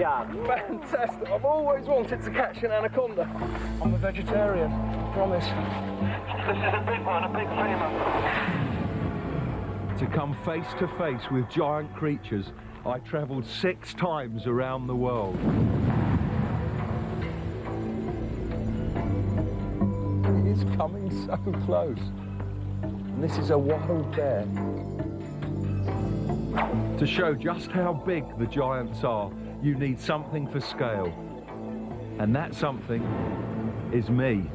job. Fantastic. I've always wanted to catch an anaconda. I'm a vegetarian, I promise. This is a big one, a big femur. To come face to face with giant creatures, I travelled 6 times around the world. It is coming so close. And this is a wild bear. To show just how big the giants are, you need something for scale. And that something is me.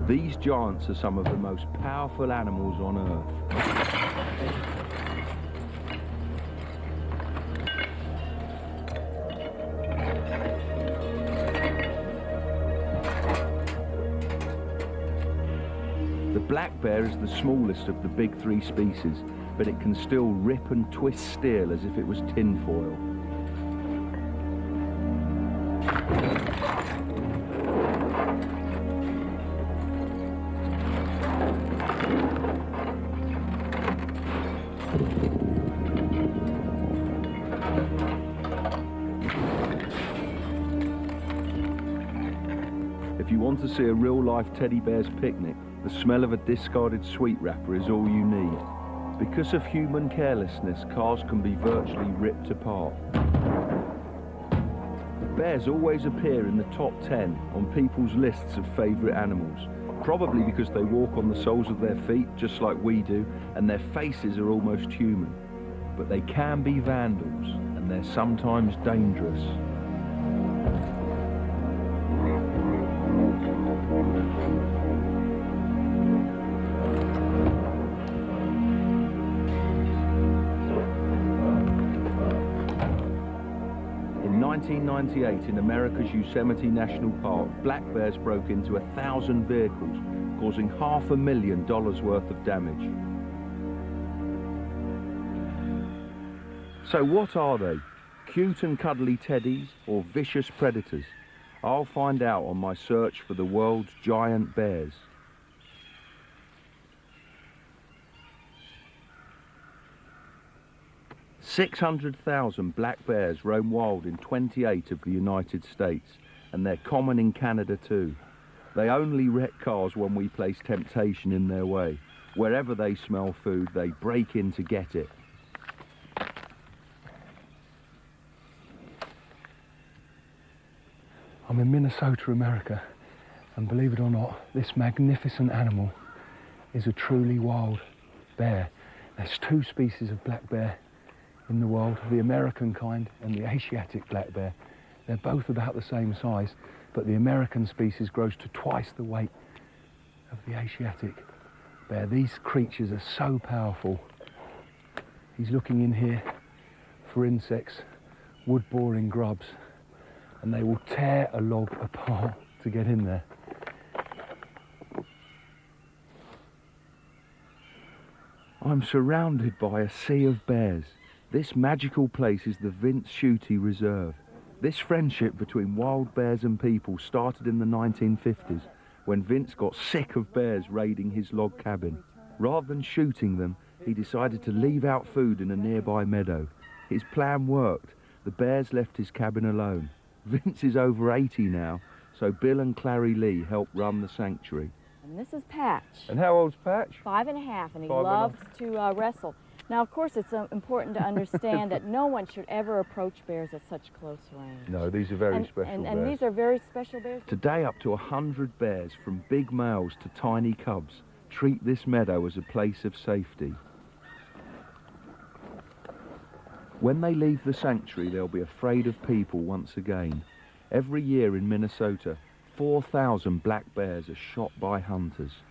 These giants are some of the most powerful animals on Earth. The black bear is the smallest of the big 3 species, but it can still rip and twist steel as if it was tinfoil. If you want to see a real-life teddy bear's picnic, the smell of a discarded sweet wrapper is all you need. Because of human carelessness, cars can be virtually ripped apart. Bears always appear in the top 10 on people's lists of favourite animals, probably because they walk on the soles of their feet just like we do, and their faces are almost human. But they can be vandals, and they're sometimes dangerous. In 1998, in America's Yosemite National Park, black bears broke into 1,000 vehicles, causing $500,000 worth of damage. So what are they? Cute and cuddly teddies or vicious predators? I'll find out on my search for the world's giant bears. "600,000 black bears roam wild in 28 of the United States, and they're common in Canada too. They only wreck cars when we place temptation in their way. Wherever they smell food, they break in to get it. I'm in Minnesota, America, and believe it or not, this magnificent animal is a truly wild bear. There's 2 species of black bear in the world, the American kind and the Asiatic black bear. They're both about the same size, but the American species grows to twice the weight of the Asiatic bear. These creatures are so powerful. He's looking in here for insects, wood-boring grubs, and they will tear a log apart to get in there. I'm surrounded by a sea of bears. This magical place is the Vince Schutte Reserve. This friendship between wild bears and people started in the 1950s when Vince got sick of bears raiding his log cabin. Rather than shooting them, he decided to leave out food in a nearby meadow. His plan worked. The bears left his cabin alone. Vince is over 80 now, so Bill and Clary Lee help run the sanctuary. And this is Patch. And how old's Patch? 5.5, and he 5.5. loves to wrestle. Now, of course, it's important to understand that no one should ever approach bears at such close range. No, these are very special bears. And these are very special bears. Today, up to 100 bears, from big males to tiny cubs, treat this meadow as a place of safety. When they leave the sanctuary, they'll be afraid of people once again. Every year in Minnesota, 4,000 black bears are shot by hunters.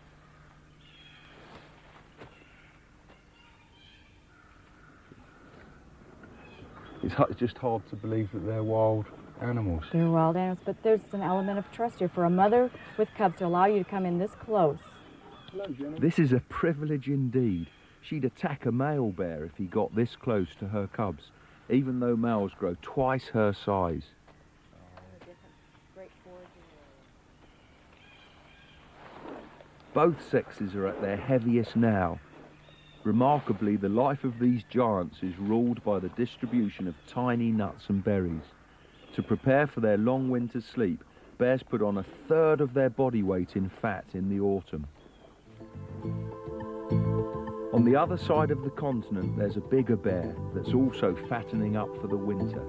It's just hard to believe that they're wild animals. They're wild animals, but there's an element of trust here for a mother with cubs to allow you to come in this close. Hello, Jenny. This is a privilege indeed. She'd attack a male bear if he got this close to her cubs, even though males grow twice her size. Both sexes are at their heaviest now. Remarkably, the life of these giants is ruled by the distribution of tiny nuts and berries. To prepare for their long winter sleep, bears put on 1/3 of their body weight in fat in the autumn. On the other side of the continent, there's a bigger bear that's also fattening up for the winter.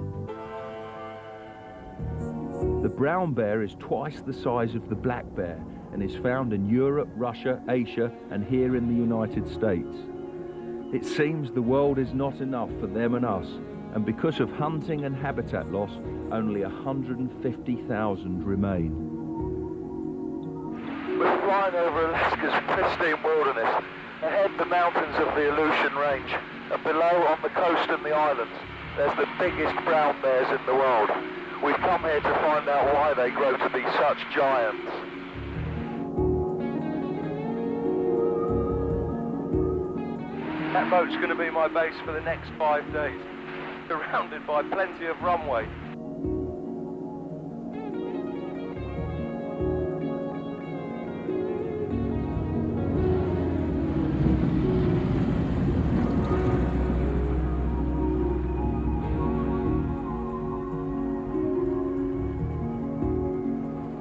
The brown bear is twice the size of the black bear and is found in Europe, Russia, Asia, and here in the United States. It seems the world is not enough for them and us, and because of hunting and habitat loss, only 150,000 remain. We're flying over Alaska's pristine wilderness. Ahead, the mountains of the Aleutian Range, and below, on the coast and the islands, there's the biggest brown bears in the world. We've come here to find out why they grow to be such giants. That boat's going to be my base for the next 5 days, surrounded by plenty of runway.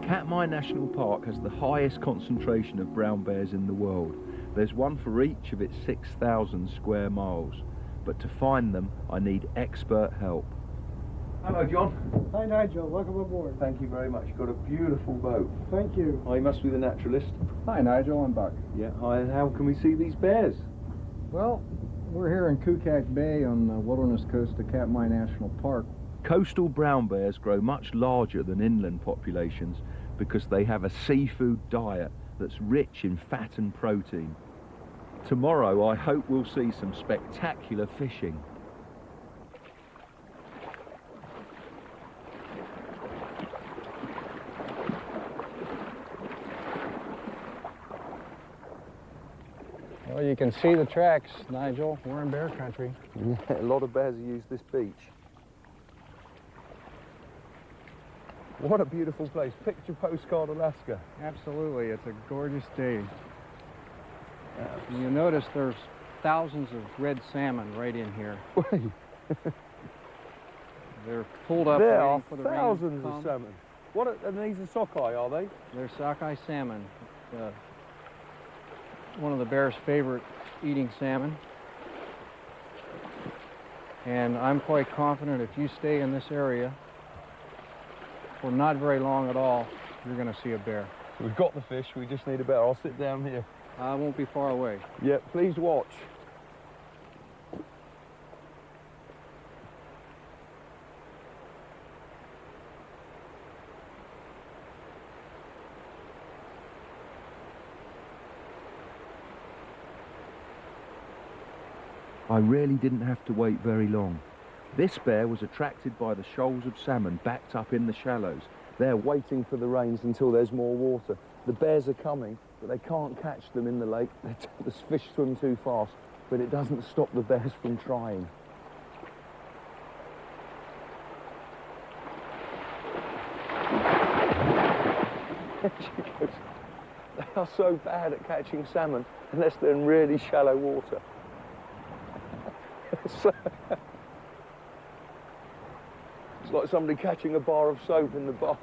Katmai National Park has the highest concentration of brown bears in the world. There's one for each of its 6,000 square miles. But to find them, I need expert help. Hello, John. Hi, Nigel. Welcome aboard. Thank you very much. You've got a beautiful boat. Thank you. Oh, you must be the naturalist. Hi Nigel, I'm Buck. Yeah, hi, and how can we see these bears? Well, we're here in Kukak Bay on the wilderness coast of Katmai National Park. Coastal brown bears grow much larger than inland populations because they have a seafood diet that's rich in fat and protein. Tomorrow I hope we'll see some spectacular fishing. Well, you can see the tracks, Nigel. We're in bear country. Yeah, a lot of bears use this beach. What a beautiful place. Picture postcard Alaska. Absolutely, it's a gorgeous day. And you'll notice there's thousands of red salmon right in here. Wait. They're pulled up There waiting are for the rain to thousands come. of salmon. What are, and these are sockeye, are they? They're sockeye salmon. One of the bear's favorite eating salmon. And I'm quite confident if you stay in this area for not very long at all, you're going to see a bear. We've got the fish, we just need a bear. I'll sit down here. I won't be far away. Yeah, please watch. I really didn't have to wait very long. This bear was attracted by the shoals of salmon backed up in the shallows. They're waiting for the rains until there's more water. The bears are coming, but they can't catch them in the lake. The fish swim too fast, but it doesn't stop the bears from trying. She goes, they are so bad at catching salmon unless they're in really shallow water. It's like somebody catching a bar of soap in the bath.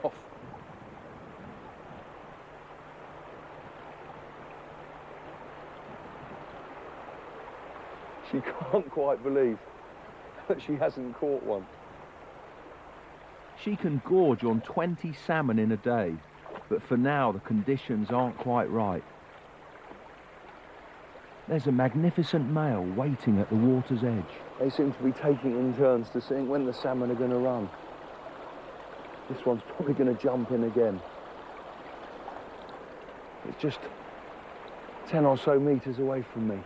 She can't quite believe that she hasn't caught one. She can gorge on 20 salmon in a day, but for now the conditions aren't quite right. There's a magnificent male waiting at the water's edge. They seem to be taking in turns to seeing when the salmon are going to run. This one's probably going to jump in again. It's just 10 or so meters away from me.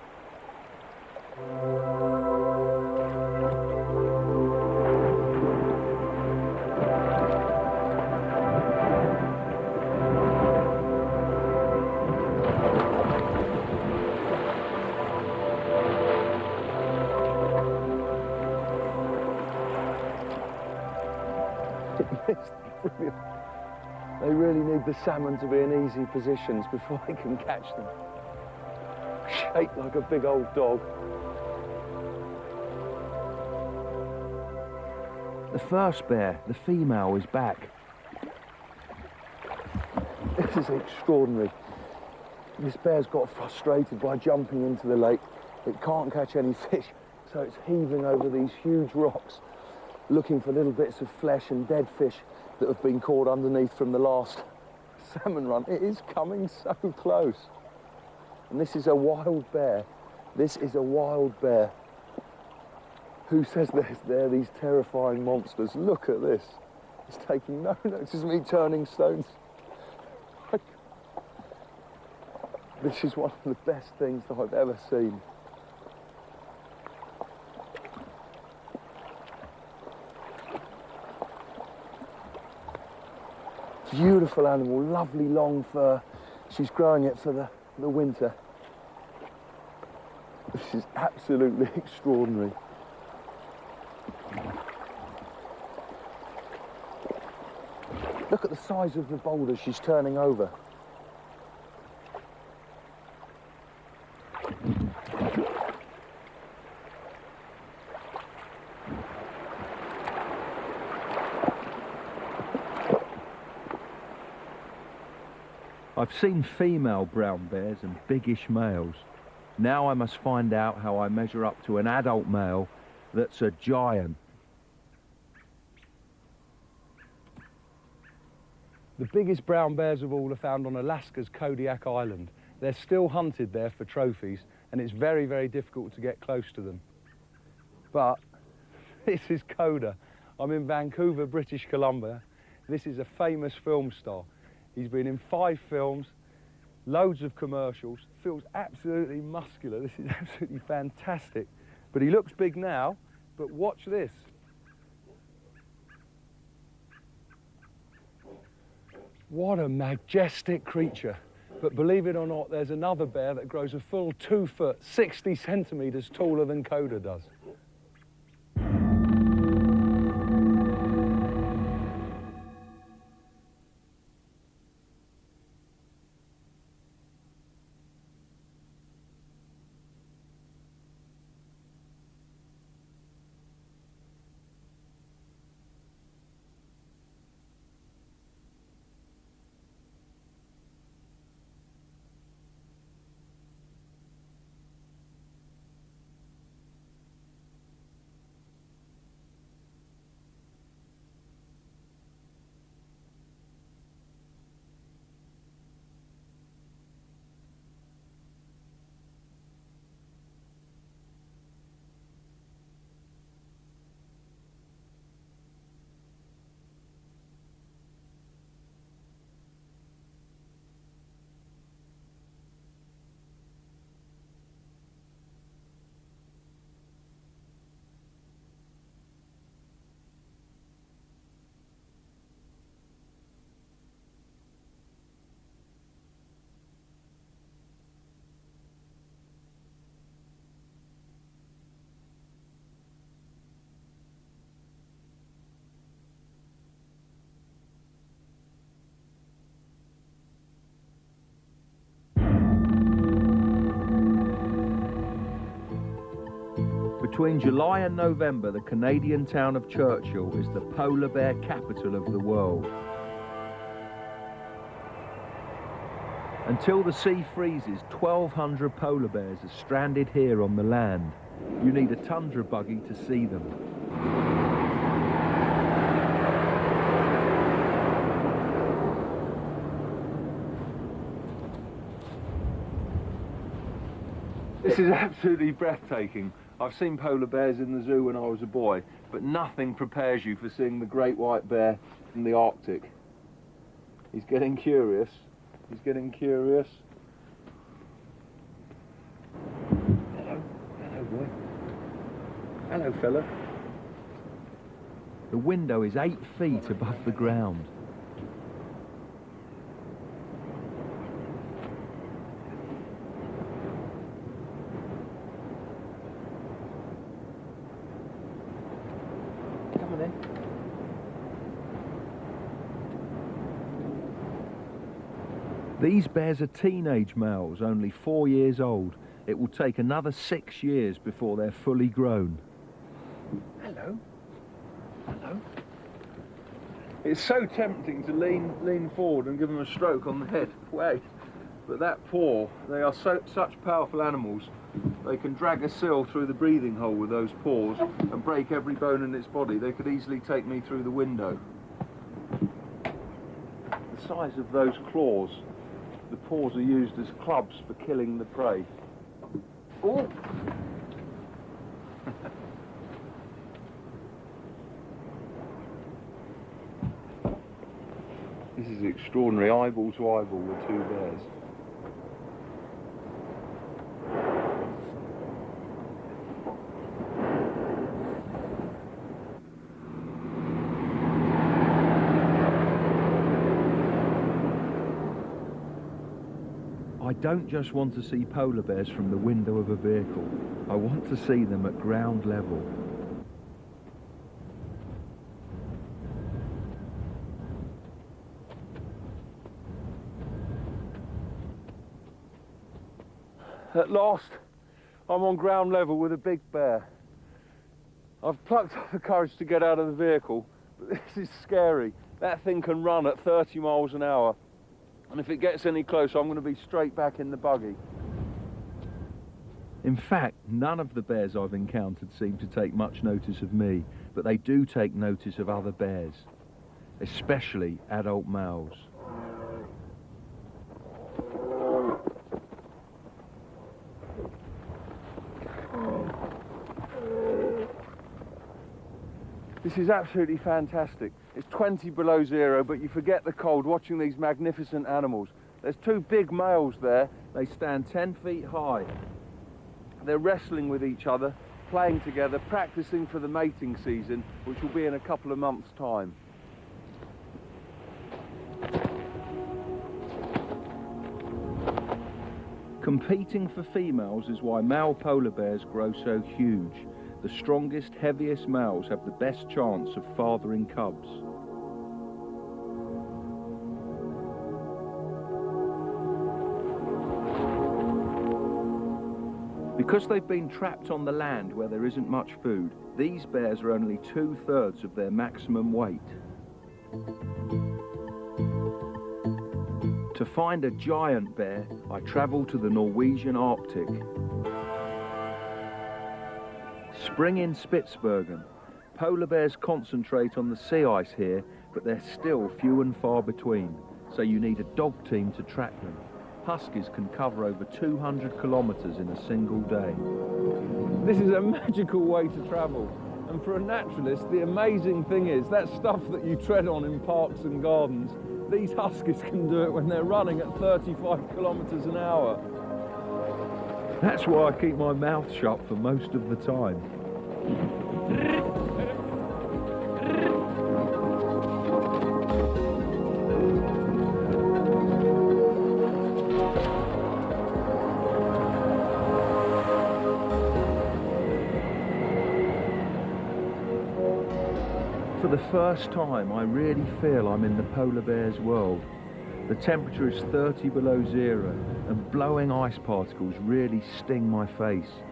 Brilliant. They really need the salmon to be in easy positions before they can catch them. Shaped like a big old dog. The first bear, the female, is back. This is extraordinary. This bear's got frustrated by jumping into the lake. It can't catch any fish, so it's heaving over these huge rocks, looking for little bits of flesh and dead fish that have been caught underneath from the last salmon run. It is coming so close. And this is a wild bear. This is a wild bear. Who says they're these terrifying monsters? Look at this. It's taking no notice of me turning stones. This is one of the best things that I've ever seen. Beautiful animal, lovely long fur. She's growing it for the winter. This is absolutely extraordinary. Look at the size of the boulder she's turning over. I've seen female brown bears and biggish males. Now I must find out how I measure up to an adult male that's a giant. The biggest brown bears of all are found on Alaska's Kodiak Island. They're still hunted there for trophies, and it's very, very difficult to get close to them. But this is Coda. I'm in Vancouver, British Columbia. This is a famous film star. He's been in 5 films, loads of commercials, feels absolutely muscular. This is absolutely fantastic. But he looks big now, but watch this. What a majestic creature. But believe it or not, there's another bear that grows a full 2 foot, 60 centimetres taller than Coda does. Between July and November, the Canadian town of Churchill is the polar bear capital of the world. Until the sea freezes, 1,200 polar bears are stranded here on the land. You need a tundra buggy to see them. This is absolutely breathtaking. I've seen polar bears in the zoo when I was a boy, but nothing prepares you for seeing the great white bear in the Arctic. He's getting curious. He's getting curious. Hello. Hello, boy. Hello, fella. The window is 8 feet above the ground. These bears are teenage males, only 4 years old. It will take another 6 years before they're fully grown. Hello. Hello. It's so tempting to lean forward and give them a stroke on the head. Wait. But that paw, they are such powerful animals. They can drag a seal through the breathing hole with those paws and break every bone in its body. They could easily take me through the window. The size of those claws, the paws are used as clubs for killing the prey. Oh! This is extraordinary, eyeball to eyeball with two bears. I don't just want to see polar bears from the window of a vehicle. I want to see them at ground level. At last, I'm on ground level with a big bear. I've plucked up the courage to get out of the vehicle, but this is scary. That thing can run at 30 miles an hour, and if it gets any closer, I'm going to be straight back in the buggy. In fact, none of the bears I've encountered seem to take much notice of me, but they do take notice of other bears, especially adult males. This is absolutely fantastic. It's 20 below zero, but you forget the cold watching these magnificent animals. There's two big males there. They stand 10 feet high. They're wrestling with each other, playing together, practicing for the mating season, which will be in a couple of months' time. Competing for females is why male polar bears grow so huge. The strongest, heaviest males have the best chance of fathering cubs. Because they've been trapped on the land where there isn't much food, these bears are only 2/3 of their maximum weight. To find a giant bear, I travel to the Norwegian Arctic. Spring in Spitsbergen. Polar bears concentrate on the sea ice here, but they're still few and far between, so you need a dog team to track them. Huskies can cover over 200 kilometers in a single day. This is a magical way to travel. And for a naturalist, the amazing thing is that stuff that you tread on in parks and gardens, these huskies can do it when they're running at 35 kilometers an hour. That's why I keep my mouth shut for most of the time. For the first time, I really feel I'm in the polar bear's world. The temperature is 30 below zero, and blowing ice particles really sting my face.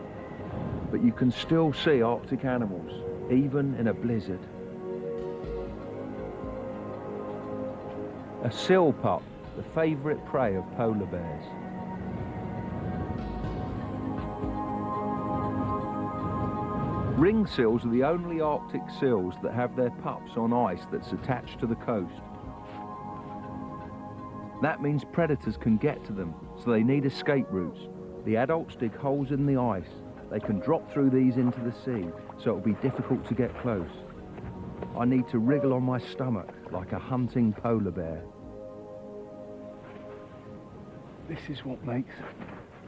But you can still see Arctic animals, even in a blizzard. A seal pup, the favourite prey of polar bears. Ring seals are the only Arctic seals that have their pups on ice that's attached to the coast. That means predators can get to them, so they need escape routes. The adults dig holes in the ice. They can drop through these into the sea, so it'll be difficult to get close. I need to wriggle on my stomach like a hunting polar bear. This is what makes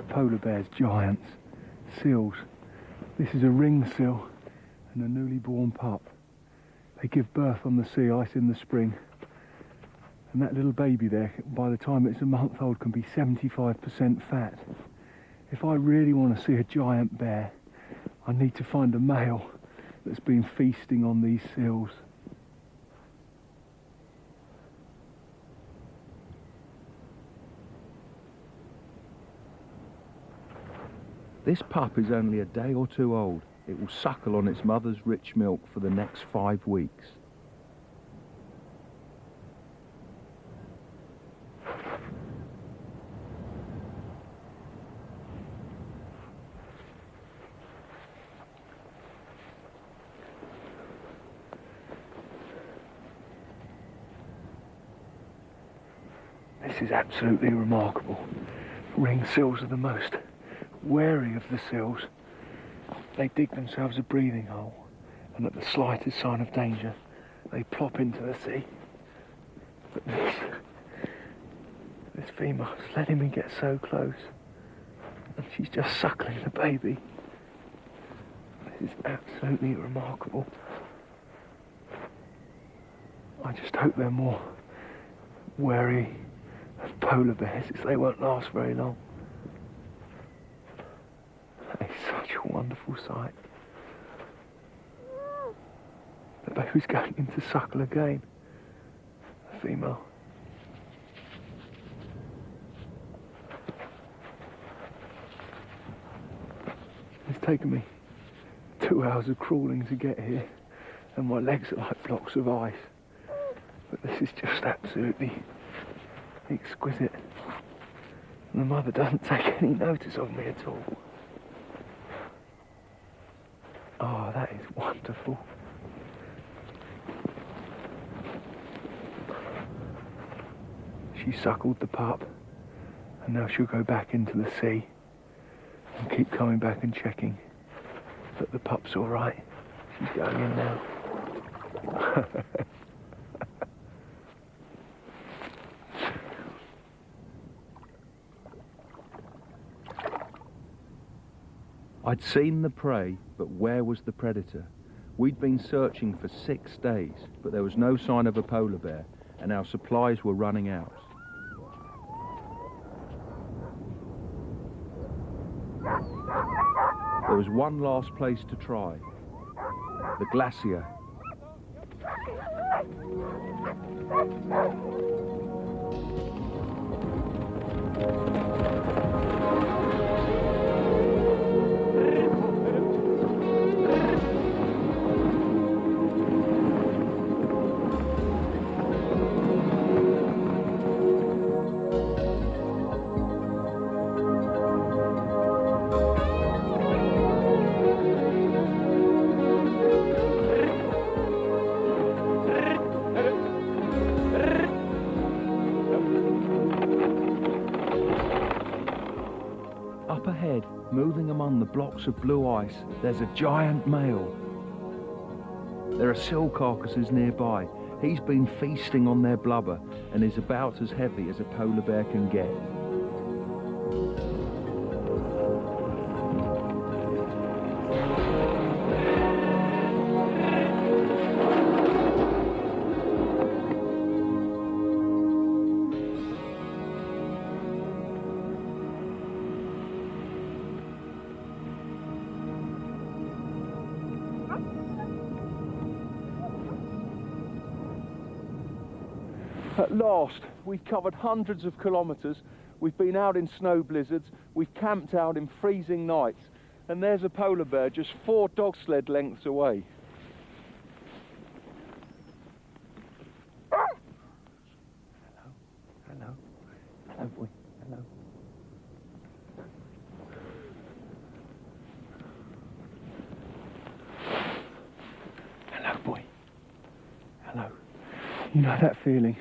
polar bears giants. Seals. This is a ring seal and a newly born pup. They give birth on the sea ice in the spring. And that little baby there, by the time it's a month old, can be 75% fat. If I really want to see a giant bear, I need to find a male that's been feasting on these seals. This pup is only a day or two old. It will suckle on its mother's rich milk for the next 5 weeks. This is absolutely remarkable. Ring seals are the most wary of the seals. They dig themselves a breathing hole, and at the slightest sign of danger, they plop into the sea. But this female's letting me get so close, and she's just suckling the baby. This is absolutely remarkable. I just hope they're more wary of polar bears, as they won't last very long. That is such a wonderful sight. The baby's going in to suckle again. The female. It's taken me 2 hours of crawling to get here, and my legs are like blocks of ice. But this is just absolutely exquisite. And the mother doesn't take any notice of me at all. Oh, that is wonderful. She suckled the pup, and now she'll go back into the sea and keep coming back and checking that the pup's all right. She's going in now. I'd seen the prey, but where was the predator? We'd been searching for 6 days, but there was no sign of a polar bear, and our supplies were running out. There was one last place to try, the glacier. Up ahead, moving among the blocks of blue ice, there's a giant male. There are seal carcasses nearby. He's been feasting on their blubber and is about as heavy as a polar bear can get. At last, we've covered hundreds of kilometres, we've been out in snow blizzards, we've camped out in freezing nights, and there's a polar bear just 4 dog sled lengths away. Hello, hello, hello boy, hello. Hello boy, hello. You know that feeling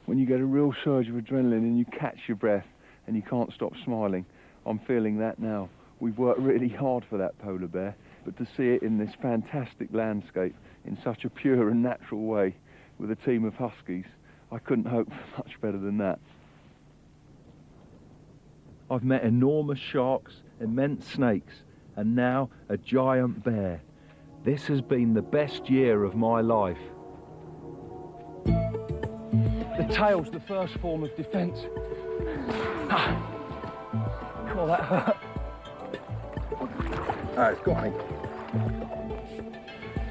when you get a real surge of adrenaline and you catch your breath and you can't stop smiling? I'm feeling that now. We've worked really hard for that polar bear, but to see it in this fantastic landscape in such a pure and natural way with a team of huskies, I couldn't hope for much better than that. I've met enormous sharks, immense snakes, and now a giant bear. This has been the best year of my life. The tail's the first form of defence. God, that hurt. Oh, it's got me.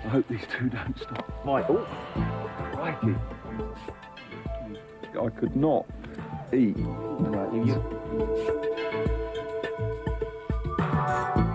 I hope these two don't stop. Right. Oh, crikey. I could not eat. Right, you. Bye.